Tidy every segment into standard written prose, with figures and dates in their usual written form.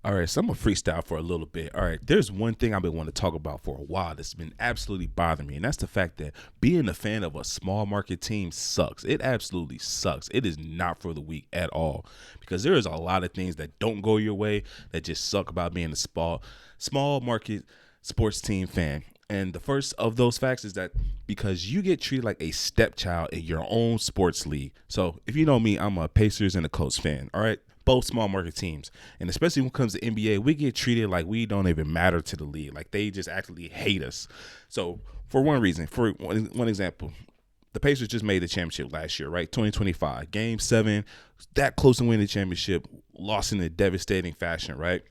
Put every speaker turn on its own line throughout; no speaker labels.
All right, so I'm gonna freestyle for a little bit. All right, there's one thing I've been wanting to talk about for a while that's been absolutely bothering me, and that's the fact that being a fan of a small market team sucks. It absolutely sucks. It is not for the weak at all because there is a lot of things that don't go your way that just suck about being a small market sports team fan. And the first of those facts is that because you get treated like a stepchild in your own sports league. So if you know me, I'm a Pacers and a Colts fan. All right, both small market teams, and especially when it comes to NBA, we get treated like we don't even matter to the league. Like they just actually hate us. So for one reason, for one example, the Pacers just made the championship last year, right? 2025, Game 7, that close to winning the championship, lost in a devastating fashion, right?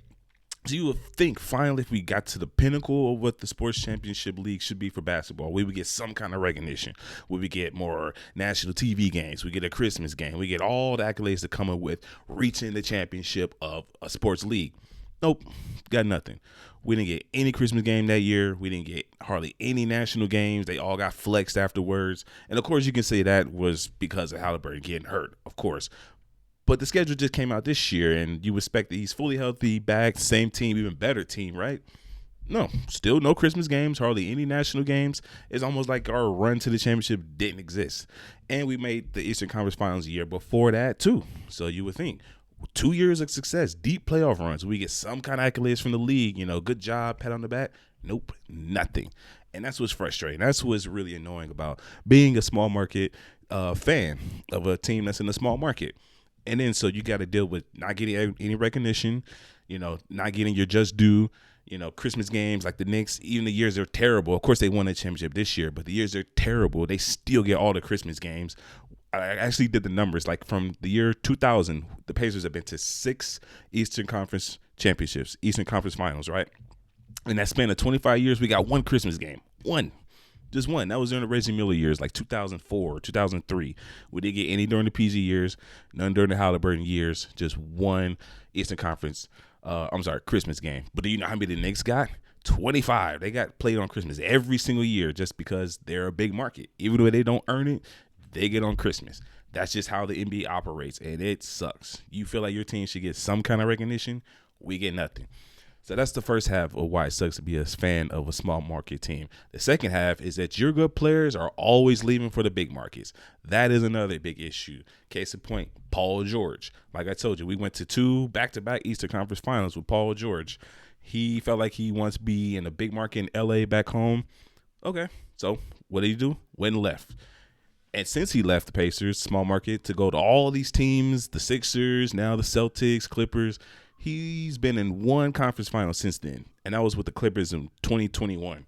So you would think finally if we got to the pinnacle of what the sports championship league should be for basketball, we would get some kind of recognition. We would get more national TV games. We get a Christmas game. We get all the accolades that come with reaching the championship of a sports league. Nope, got nothing. We didn't get any Christmas game that year. We didn't get hardly any national games. They all got flexed afterwards. And of course, you can say that was because of Halliburton getting hurt, of course. But the schedule just came out this year, and you expect that he's fully healthy, back, same team, even better team, right? No, still no Christmas games, hardly any national games. It's almost like our run to the championship didn't exist. And we made the Eastern Conference Finals a year before that, too. So you would think 2 years of success, deep playoff runs, we get some kind of accolades from the league, good job, pat on the back. Nope, nothing. And that's what's frustrating. That's what's really annoying about being a small market fan of a team that's in a small market. And then so you got to deal with not getting any recognition, not getting your just due, Christmas games like the Knicks, even the years they're terrible. Of course, they won the championship this year, but the years they're terrible, they still get all the Christmas games. I actually did the numbers. Like from the year 2000, the Pacers have been to 6 Eastern Conference championships, Eastern Conference finals, right? In that span of 25 years, we got one Christmas game. One. Just one. That was during the Reggie Miller years, like 2004, 2003. We didn't get any during the PG years, none during the Halliburton years. Just one Eastern Conference, Christmas game. But do you know how many the Knicks got? 25. They got played on Christmas every single year just because they're a big market. Even though they don't earn it, they get on Christmas. That's just how the NBA operates, and it sucks. You feel like your team should get some kind of recognition, we get nothing. So that's the first half of why it sucks to be a fan of a small market team. The second half is that your good players are always leaving for the big markets. That is another big issue. Case in point, Paul George. Like I told you, we went to 2 back-to-back Eastern Conference Finals with Paul George. He felt like he wants to be in a big market in L.A. back home. Okay, so what did he do? Went and left. And since he left the Pacers, small market, to go to all these teams, the Sixers, now the Celtics, Clippers, he's been in one conference final since then, and that was with the Clippers in 2021.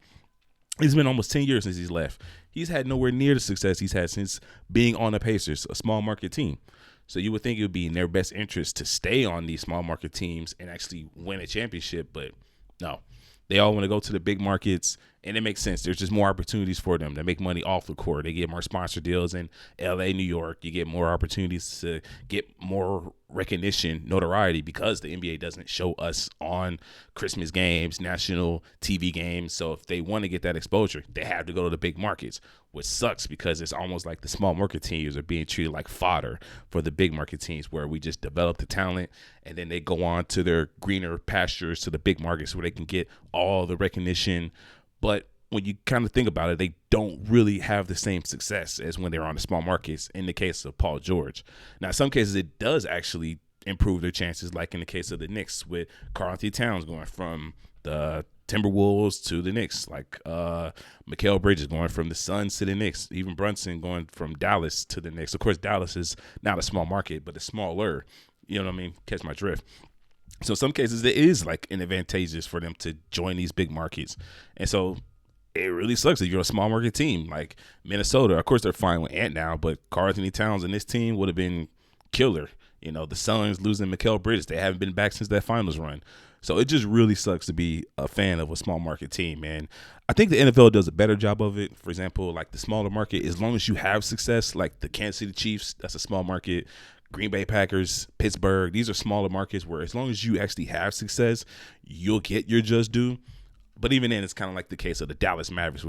It's been almost 10 years since he's left. He's had nowhere near the success he's had since being on the Pacers, a small market team. So you would think it would be in their best interest to stay on these small market teams and actually win a championship, but no. They all want to go to the big markets, and it makes sense. There's just more opportunities for them to make money off the court. They get more sponsor deals in L.A., New York. You get more opportunities to get more recognition, notoriety, because the NBA doesn't show us on Christmas games, national TV games. So if they want to get that exposure, they have to go to the big markets, which sucks because it's almost like the small market teams are being treated like fodder for the big market teams, where we just develop the talent and then they go on to their greener pastures, to the big markets where they can get all the recognition. But when you kind of think about it, they don't really have the same success as when they're on the small markets in the case of Paul George. Now, in some cases, it does actually improve their chances, like in the case of the Knicks with Karl-Anthony Towns going from the Timberwolves to the Knicks, like Mikal Bridges going from the Suns to the Knicks, even Brunson going from Dallas to the Knicks. Of course, Dallas is not a small market, but it's smaller. You know what I mean? Catch my drift. So in some cases, it is like an advantageous for them to join these big markets. And so it really sucks if you're a small market team like Minnesota. Of course, they're fine with Ant now, but Karl-Anthony Towns and this team would have been killer. The Suns losing Mikal Bridges, they haven't been back since that finals run. So it just really sucks to be a fan of a small market team, man. I think the NFL does a better job of it. For example, like the smaller market, as long as you have success, like the Kansas City Chiefs, that's a small market. Green Bay Packers, Pittsburgh, these are smaller markets where as long as you actually have success, you'll get your just due. But even then, it's kind of like the case of the Dallas Mavericks,